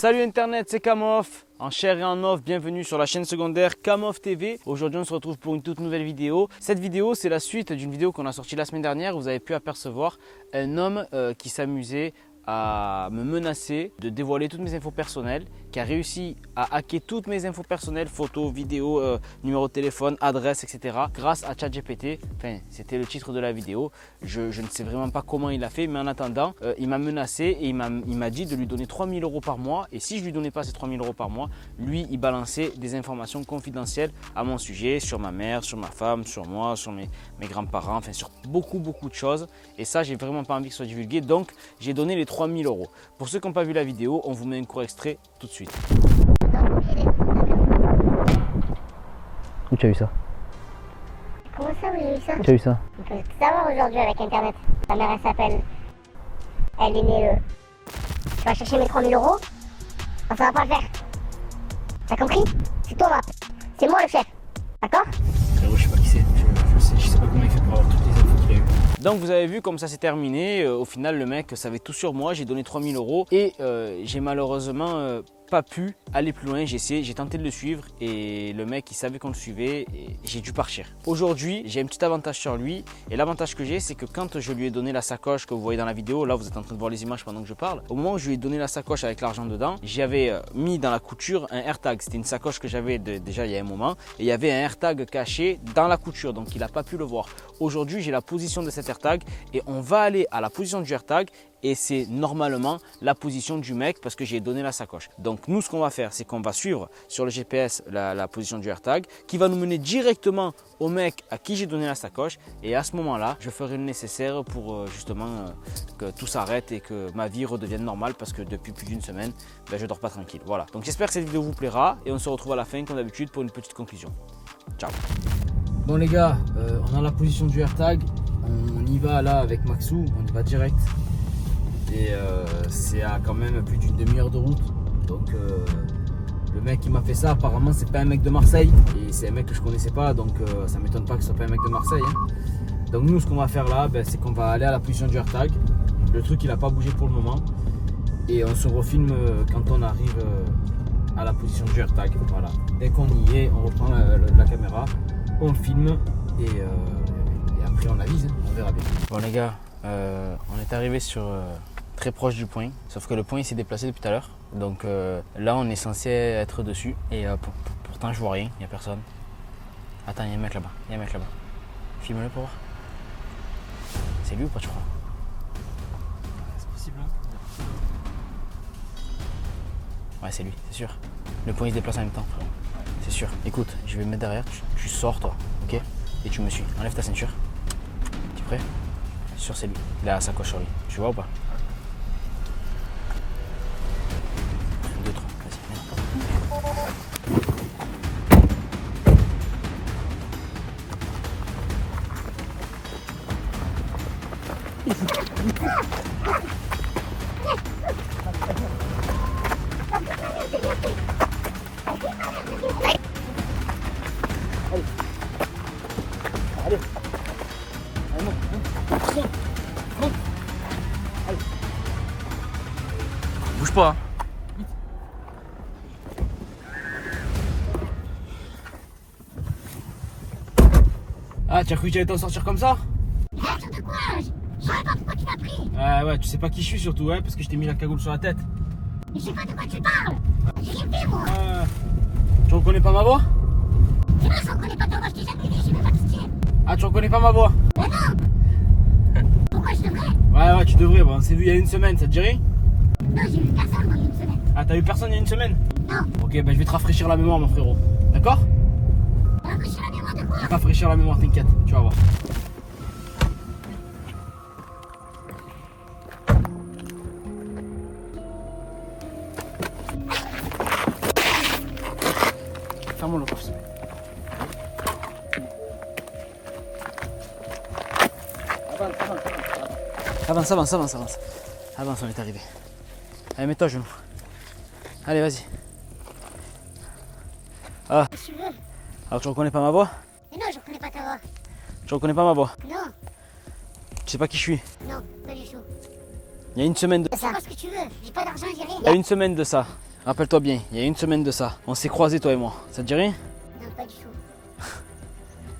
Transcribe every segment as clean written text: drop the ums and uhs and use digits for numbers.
Salut Internet, c'est Kamof, en chair et en off, bienvenue sur la chaîne secondaire Kamof TV. Aujourd'hui on se retrouve pour une toute nouvelle vidéo. Cette vidéo c'est la suite d'une vidéo qu'on a sortie la semaine dernière. Vous avez pu apercevoir un homme qui s'amusait à me menacer de dévoiler toutes mes infos personnelles, qui a réussi à hacker toutes mes infos personnelles, photos, vidéos, numéro de téléphone, adresse, etc. grâce à ChatGPT. Enfin, c'était le titre de la vidéo. Je ne sais vraiment pas comment il a fait, mais en attendant, il m'a menacé et il m'a dit de lui donner 3 000 € par mois. Et si je lui donnais pas ces 3 000 € par mois, lui, il balançait des informations confidentielles à mon sujet, sur ma mère, sur ma femme, sur moi, sur mes grands-parents, enfin sur beaucoup de choses. Et ça, j'ai vraiment pas envie que ce soit divulgué. Donc, j'ai donné les 3 000 €. Pour ceux qui n'ont pas vu la vidéo, on vous met un court extrait tout de suite. Où tu as eu ça? Comment ça, vous avez eu ça? Tu as eu ça? On peut tout savoir aujourd'hui avec Internet. Ta mère, elle s'appelle... Elle est née... Tu vas chercher mes 3 000 €? Ça va pas le faire. T'as compris? C'est toi, là. C'est moi le chef. D'accord? Je sais pas qui c'est. Je sais pas comment il fait pour avoir toutes les infos qu'il a eu. Donc vous avez vu comme ça s'est terminé. Au final, le mec savait tout sur moi. J'ai donné 3 000 € et j'ai malheureusement pas pu aller plus loin. J'ai tenté de le suivre et le mec il savait qu'on le suivait et j'ai dû partir. Aujourd'hui, j'ai un petit avantage sur lui et l'avantage que j'ai, c'est que quand je lui ai donné la sacoche que vous voyez dans la vidéo, là vous êtes en train de voir les images pendant que je parle, au moment où je lui ai donné la sacoche avec l'argent dedans, j'avais mis dans la couture un AirTag. C'était une sacoche que j'avais déjà il y a un moment et il y avait un AirTag caché dans la couture, donc il n'a pas pu le voir. Aujourd'hui, j'ai la position de cet AirTag et on va aller à la position du AirTag et c'est normalement la position du mec parce que j'ai donné la sacoche. Donc nous, ce qu'on va faire, c'est qu'on va suivre sur le GPS la position du AirTag qui va nous mener directement au mec à qui j'ai donné la sacoche et à ce moment-là, je ferai le nécessaire pour justement que tout s'arrête et que ma vie redevienne normale parce que depuis plus d'une semaine, je dors pas tranquille. Voilà, donc j'espère que cette vidéo vous plaira et on se retrouve à la fin comme d'habitude pour une petite conclusion. Ciao. Bon les gars, on a la position du AirTag, on y va là avec Maxou, on y va direct. Et c'est à quand même plus d'une demi-heure de route. Donc le mec qui m'a fait ça, apparemment c'est pas un mec de Marseille. Et c'est un mec que je connaissais pas, donc ça m'étonne pas que ce soit pas un mec de Marseille. Hein. Donc nous, ce qu'on va faire là, c'est qu'on va aller à la position du AirTag. Le truc il a pas bougé pour le moment. Et on se refilme quand on arrive à la position du AirTag. Voilà. Dès qu'on y est, on reprend la caméra, on filme et après on avise, hein. On verra bien. Bon les gars, on est arrivé sur... très proche du point, sauf que le point il s'est déplacé depuis tout à l'heure. Donc là on est censé être dessus et pourtant je vois rien, il n'y a personne. Attends, il y a un mec là-bas, Filme-le pour voir. C'est lui ou pas, tu crois? C'est possible, hein? Ouais, c'est lui, c'est sûr. Le point il se déplace en même temps, frérot. C'est sûr. Écoute, je vais me mettre derrière, tu sors toi, ok? Et tu me suis. Enlève ta ceinture. Tu es prêt? C'est sûr, c'est lui. Il a la sacoche sur lui. Tu vois ou pas? 2, 3, vas-y. Allez. Allez, monte. Allez. Bouge pas. Hein. Ah, tu as cru que tu allais t'en sortir comme ça? De quoi? Je sais pas pourquoi tu m'as pris. Ouais, tu sais pas qui je suis surtout, ouais, parce que je t'ai mis la cagoule sur la tête. Mais je sais pas de quoi tu parles. J'ai rien fait, moi. Tu reconnais pas ma voix? C'est vrai, je reconnais pas ta voix, je t'ai jamais vu, je sais même pas qui tu es. Ah, tu reconnais pas ma voix? Mais non. Pourquoi je devrais? Ouais, tu devrais, bon, on s'est vu il y a une semaine, ça te dirait? Non, j'ai vu personne, moi, il y a une semaine. Ah, t'as vu personne il y a une semaine? Non. Ok, je vais te rafraîchir la mémoire, mon frérot. D'accord? Rafraîchir la mémoire de quoi? Je vais te rafraîchir la mémoire, t'inquiète, tu vas voir. Ferme le coffre. Avance. Avance, on est arrivé. Allez, mets-toi à genoux. Allez, vas-y. Ah. Qu'est-ce que tu veux? Alors tu reconnais pas ma voix? Mais non, je reconnais pas ta voix. Tu reconnais pas ma voix? Non. Tu sais pas qui je suis? Non, pas du tout. Il y a une semaine de... C'est pas ce que tu veux. J'ai pas d'argent, j'ai rien. Il y a une semaine de ça. Rappelle-toi bien, il y a une semaine de ça. On s'est croisés toi et moi. Ça te dit rien? Non, pas du tout.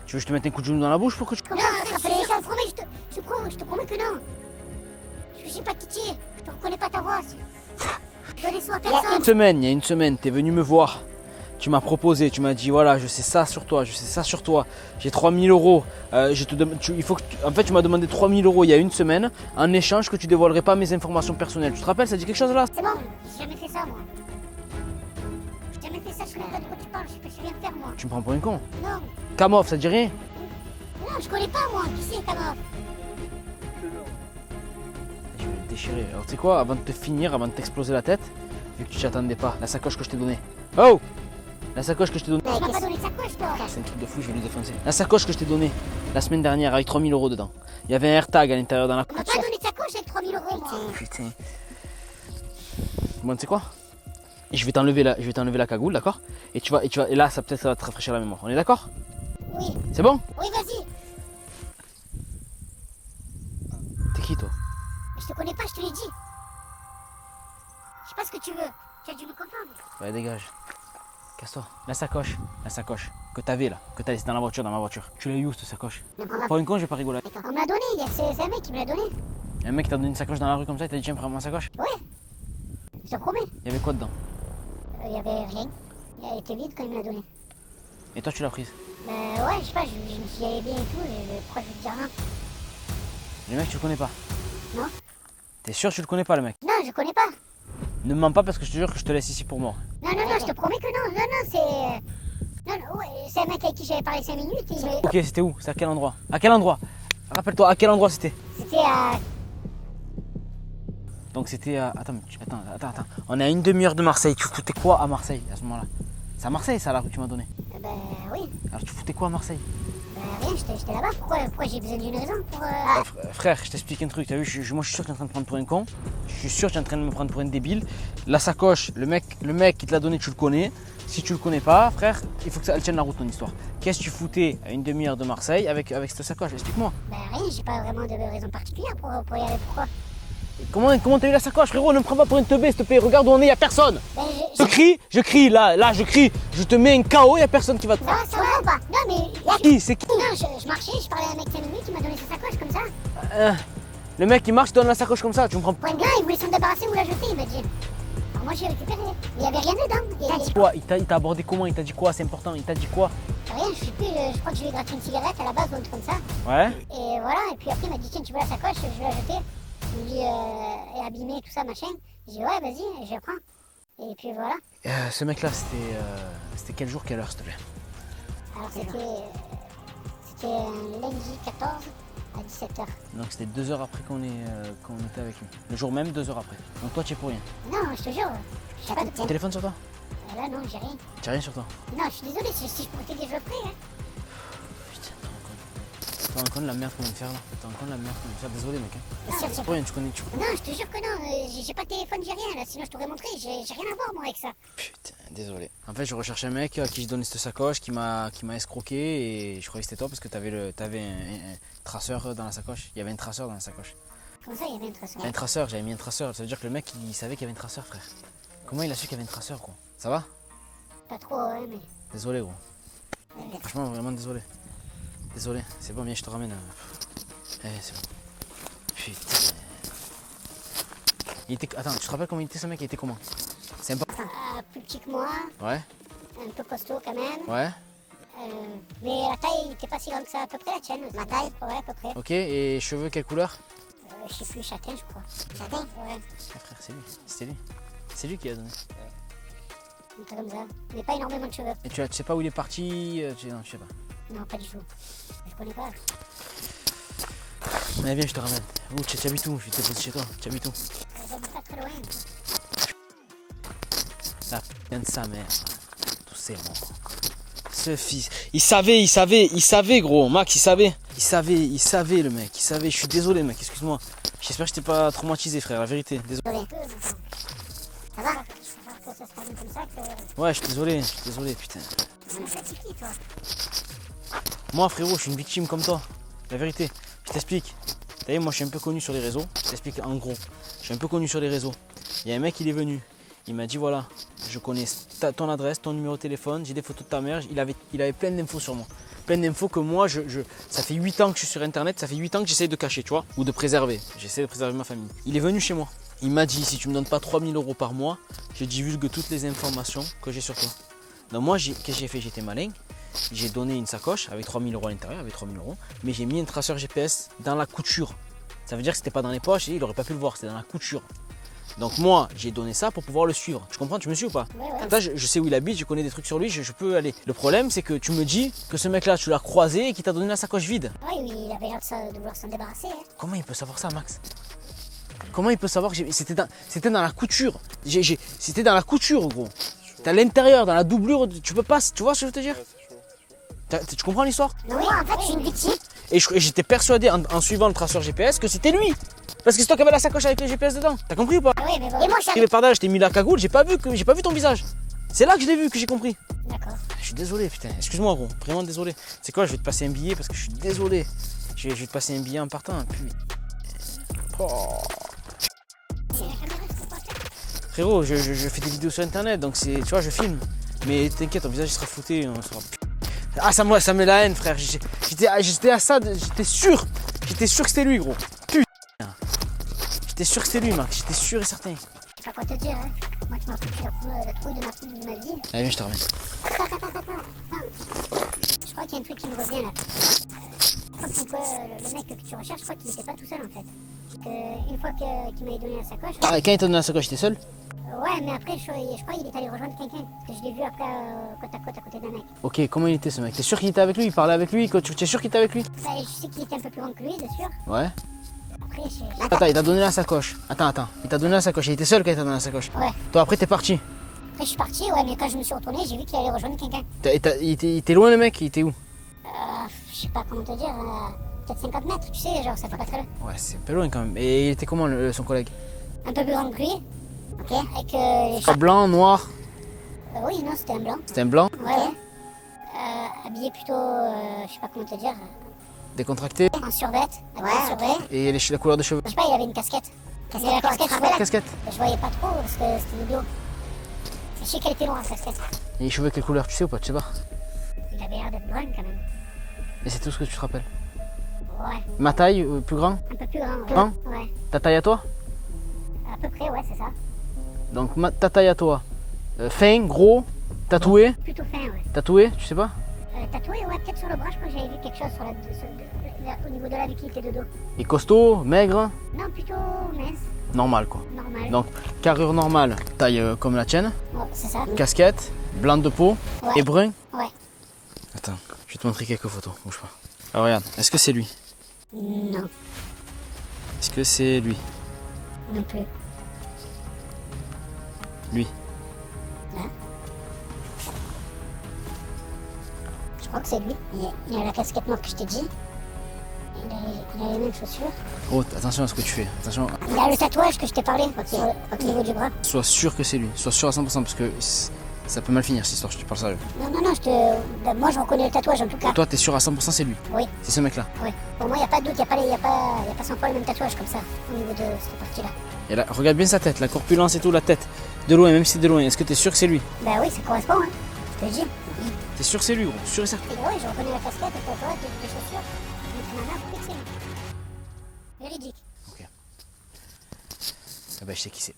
Tu veux que je te mette un coup de genou dans la bouche pour que tu... Non, je te promets que non. Je sais pas qui tu es. Je te reconnais pas ta voix. Donnez ça à personne. Il y a une semaine, t'es venu me voir. Tu m'as proposé, tu m'as dit voilà, je sais ça sur toi, je sais ça sur toi. J'ai 3000 euros. En fait, tu m'as demandé 3000 euros il y a une semaine en échange que tu dévoilerais pas mes informations personnelles. Tu te rappelles, ça dit quelque chose là? C'est bon, j'ai jamais fait ça moi. J'ai jamais fait ça, je sais même pas de quoi tu parles, je sais rien faire moi. Tu me prends pour un con? Non, Kamov, ça te dit rien? non, je connais pas moi. Qui c'est Kamov? Je vais le déchirer. Alors tu sais quoi, avant de te finir, avant de t'exploser la tête, vu que tu t'y attendais pas, la sacoche que je t'ai donnée. Oh! La sacoche que je t'ai donnée. Tu m'as pas donné de sacoche toi. C'est un truc de fou, je vais lui défoncer. La sacoche que je t'ai donnée la semaine dernière avec 3000 euros dedans. Il y avait un AirTag à l'intérieur dans la... On m'a pas donné de sacoche avec 3000 euros moi. Putain. Bon, tu sais quoi? Je vais t'enlever la cagoule, d'accord? Et là, ça va te rafraîchir la mémoire. On est d'accord? Oui, C'est bon? oui vas-y. T'es qui toi? Je te connais pas, je te l'ai dit. Je sais pas ce que tu veux. Tu as dû me comprendre. Ouais, dégage. Casse-toi. La sacoche que t'avais là, que t'as laissé dans la voiture, Tu l'as eu où cette sacoche? Pour une con, je vais pas rigoler. On me l'a donné, c'est un mec qui me l'a donné. Un mec qui t'a donné une sacoche dans la rue comme ça, il t'a dit tiens, prends ma sacoche. Ouais, je te promets. Il y avait quoi dedans? Il y avait rien. Elle était vide quand il me l'a donné. Et toi, tu l'as prise? Ouais, je sais pas, je me suis dit allé bien et tout, et pourquoi je vais te dire non? Le mec, tu le connais pas? Non. T'es sûr que tu le connais pas, le mec? Non, je connais pas. Ne me mens pas parce que je te jure que je te laisse ici pour mort. Non, je te promets que non. Non, c'est. Non, ouais, c'est un mec avec qui j'avais parlé 5 minutes. Ok, c'était où? C'est à quel endroit? À quel endroit? Rappelle-toi, à quel endroit c'était? C'était à. Donc c'était à... Attends. On est à une demi-heure de Marseille. Tu foutais quoi à Marseille à ce moment-là? C'est à Marseille, ça, la rue que tu m'as donné? Ben oui. Alors tu foutais quoi à Marseille? Rien, j'étais là-bas. Pourquoi j'ai besoin d'une raison pour. Frère, je t'explique un truc. T'as vu, moi je suis sûr que tu es en train de prendre pour un con. Je suis sûr que tu es en train de me prendre pour un débile. La sacoche, le mec qui te l'a donné, tu le connais. Si tu le connais pas, frère, il faut que ça tienne la route ton histoire. Qu'est-ce que tu foutais à une demi-heure de Marseille avec cette sacoche? Explique-moi. Ben rien, j'ai pas vraiment de raison particulière pour y aller. Pourquoi? Comment t'as eu la sacoche, frérot? Ne me prends pas pour une teubé, s'il te plaît. Regarde où on est, y a personne. Ben Je crie, là, je crie. Je te mets un KO, y a personne qui va te... Ça va ou pas? Non, mais. Qui? C'est qui? Non, je marchais, je parlais à un mec 5 minutes, il m'a donné sa sacoche comme ça. Le mec qui marche, te donne la sacoche comme ça, tu me prends... Pour un gars, il voulait s'en débarrasser ou la jeter, il m'a dit. Alors moi j'ai récupéré. Il y avait rien dedans. Il t'a dit quoi? Il t'a abordé comment? Il t'a dit quoi? C'est important, il t'a dit quoi? Rien, je sais plus, je crois que je lui ai gratté une cigarette à la base ou un truc comme ça. Ouais. Et voilà, et puis après il m'a dit tiens tu veux la sacoche, je vais la jeter. Il me dit elle est abîmée, tout ça, machin. J'ai dit ouais vas-y, je la prends. Et puis voilà. Ce mec-là, c'était quel jour, quelle heure, s'il te plaît? Alors c'était un lundi 14 à 17h. Donc c'était 2 heures après qu'on était avec lui. Le jour même, 2 heures après. Donc toi, tu es pour rien. Non, je te jure, j'ai pas de Tu as téléphone sur toi? Là non, j'ai rien. Tu as rien sur toi? Non, je suis désolé, si je pouvais t'aider, je le ferais. Hein. Putain, t'es rends compte de la merde qu'on vient de faire là? T'es rends compte de la merde qu'on vient de faire? Désolé, mec. Hein. C'est pour rien, tu connais. Non, je te jure que non, j'ai pas de téléphone, j'ai rien là, sinon je t'aurais montré, j'ai rien à voir moi avec ça. Putain, désolé. En fait, je recherchais un mec à qui je donnais cette sacoche, qui m'a escroqué et je croyais que c'était toi parce que t'avais un traceur dans la sacoche. Il y avait un traceur dans la sacoche. Comment ça, il y avait un traceur? Un traceur, j'avais mis un traceur. Ça veut dire que le mec, il savait qu'il y avait un traceur, frère. Comment il a su qu'il y avait un traceur, gros? Ça va? Pas trop, ouais, mais. Désolé, gros. Franchement, vraiment désolé. Désolé, c'est bon, viens, je te ramène. C'est bon. Putain. Attends, tu te rappelles comment il était ce mec? Il était comment? C'est important. Plus petit que moi, Ouais, un peu costaud quand même. ouais. Mais la taille, il était pas si grande que ça, à peu près la tienne. Ma taille? Ouais, à peu près. Ok, et cheveux, quelle couleur? Je sais plus, châtain, je crois. Châtain? Ouais. Ah, frère, c'est lui. C'était lui. C'est lui qui a donné. Un peu comme ça. Mais pas énormément de cheveux. Et tu sais pas où il est parti? Non, je sais pas. Non, pas du tout. Je connais pas. Mais viens, je te ramène. Où tu habites où? Je vais te poser chez toi. Tu habites où? J'habite pas très loin. La putain de sa mère. Tout c'est bon. Ce fils. Il savait, gros. Max, il savait. Il savait, le mec. Il savait. Je suis désolé, mec. Excuse-moi. J'espère que je t'ai pas traumatisé, frère. La vérité. Désolé. Ça va? Que ça se termine comme ça que. Ouais, je suis désolé, putain. On est fatigué, toi. Moi, frérot, je suis une victime comme toi. La vérité. Je t'explique. D'ailleurs, moi, je suis un peu connu sur les réseaux. Je t'explique en gros. Je suis un peu connu sur les réseaux. Il y a un mec, il est venu. Il m'a dit voilà, je connais ton adresse, ton numéro de téléphone, j'ai des photos de ta mère. Il avait plein d'infos sur moi. Plein d'infos que moi, ça fait 8 ans que je suis sur internet, ça fait 8 ans que j'essaye de cacher, tu vois, ou de préserver. J'essaie de préserver ma famille. Il est venu chez moi. Il m'a dit si tu me donnes pas 3000 € par mois, je divulgue toutes les informations que j'ai sur toi. Donc moi, qu'est-ce que j'ai fait? J'étais malin. J'ai donné une sacoche avec 3000 € à l'intérieur, avec 3000 €, mais j'ai mis un traceur GPS dans la couture. Ça veut dire que c'était pas dans les poches et il aurait pas pu le voir, c'était dans la couture. Donc moi, j'ai donné ça pour pouvoir le suivre. Tu comprends, tu me suis ou pas? Ouais. Là, je sais où il habite, je connais des trucs sur lui, je peux aller. Le problème, c'est que tu me dis que ce mec-là, tu l'as croisé et qu'il t'a donné la sacoche vide. Oui, il avait l'air de vouloir s'en débarrasser. Hein. Comment il peut savoir ça, Max? Comment il peut savoir que c'était dans la couture? C'était dans la couture, gros. T'es à l'intérieur, dans la doublure, tu peux pas, tu vois ce que je veux te dire? Tu comprends l'histoire? Oui, en fait, je suis une victime. Et j'étais persuadé en suivant le traceur GPS que c'était lui. Parce que c'est toi qui avais la sacoche avec le GPS dedans. T'as compris ou pas? Oui, mais bon. Et moi, je suis arrivé par derrière, je t'ai mis la cagoule, j'ai pas vu ton visage. C'est là que je l'ai vu, que j'ai compris. D'accord. Je suis désolé, putain. Excuse-moi, gros. Vraiment désolé. C'est quoi? Je vais te passer un billet parce que je suis désolé. Je vais te passer un billet en partant. Puis... Oh. Frérot, je fais des vidéos sur internet, donc tu vois, je filme. Mais t'inquiète, ton visage il sera fouté. Ah, ça met la haine, frère. J'étais à ça, j'étais sûr que c'était lui, gros. Putain. J'étais sûr que c'était lui, Max. J'étais sûr et certain. Je sais pas quoi te dire, hein. Moi, tu m'as foutu la trouille de ma vie. Allez, viens, je te ramène. Je crois qu'il y a un truc qui me revient là. Je crois que le mec que tu recherches, je crois qu'il n'était pas tout seul en fait. Une fois qu'il m'avait donné la sacoche. Ah, quand il t'a donné la sacoche, t'es seul? Ouais, mais après, je crois qu'il est allé rejoindre quelqu'un. Parce que je l'ai vu après côte à côte à côté d'un mec. Ok, comment il était ce mec? T'es sûr qu'il était avec lui? Il parlait avec lui? Tu es sûr qu'il était avec lui? Bah, je sais qu'il était un peu plus grand que lui, bien sûr. Ouais. Après, Attends, il t'a donné la sacoche. Attends. Il t'a donné la sacoche. Il était seul quand il t'a donné la sacoche. Ouais. Toi, après, t'es parti. Après, je suis parti, ouais, mais quand je me suis retourné, j'ai vu qu'il allait rejoindre quelqu'un. Il était loin, le mec? Il était où? Je sais pas comment te dire. Peut-être 50 mètres, tu sais, genre, ça fait pas très loin. Ouais, c'est un peu loin quand même. Et il était comment, son collègue? Un peu plus grand que lui. Ok, avec les cheveux. Blanc, noir? Oui, non, c'était un blanc. C'était un blanc? Ouais. Habillé plutôt, je sais pas comment te dire. Décontracté? En survêt. Et la couleur de cheveux? Je sais pas, il avait une casquette. Casquette? Je voyais pas trop parce que c'était du dos. Je sais qu'elle était loin, la casquette. Et les cheveux, quelle couleur, tu sais ou pas? Tu sais pas? Il avait l'air d'être brun quand même. Et c'est tout ce que tu te rappelles? Ouais. Ma taille, plus grand? Un peu plus grand. Grand? Ouais. Ta taille à toi? À peu près, ouais, c'est ça. Donc ta taille à toi. Fin, gros, tatoué? Plutôt fin, ouais. Tatoué, tu sais pas? Tatoué, ouais, peut-être sur le bras, je crois que j'avais vu quelque chose au niveau de la liquidité de dos. Et costaud, maigre? Non, plutôt mince. Normal quoi. Normal. Donc carrure normale, taille comme la tienne. Ouais, c'est ça. Casquette, blanc de peau Ouais. et brun. Ouais. Attends, je vais te montrer quelques photos, bouge pas. Alors regarde, est-ce que c'est lui? Non, Est-ce que c'est lui? non plus. Lui? Là. Je crois que c'est lui. Il a la casquette noire que je t'ai dit. Il a les mêmes chaussures. Oh, attention à ce que tu fais. Attention, Il a le tatouage que je t'ai parlé au niveau du bras. sois sûr que c'est lui. Sois sûr à 100% parce que ça peut mal finir cette histoire, je te parle sérieux. Non, moi je reconnais le tatouage en tout cas. Toi, t'es sûr à 100% c'est lui. Oui, C'est ce mec-là. oui. Pour moi, il n'y a pas de doute, il n'y a pas 100 fois le même tatouage comme ça au niveau de cette partie-là. Et là, regarde bien sa tête, la corpulence et tout, la tête. De loin, même si c'est de loin. Est-ce que t'es sûr que c'est lui? Bah oui, ça correspond, hein. Je te le dis. T'es sûr que c'est lui, gros? Sûr et certain. Et oui, je reconnais la casquette, le tatouage, les chaussures. Donc ma main, c'est lui. Véridique. Ok. Ah bah, je sais qui c'est.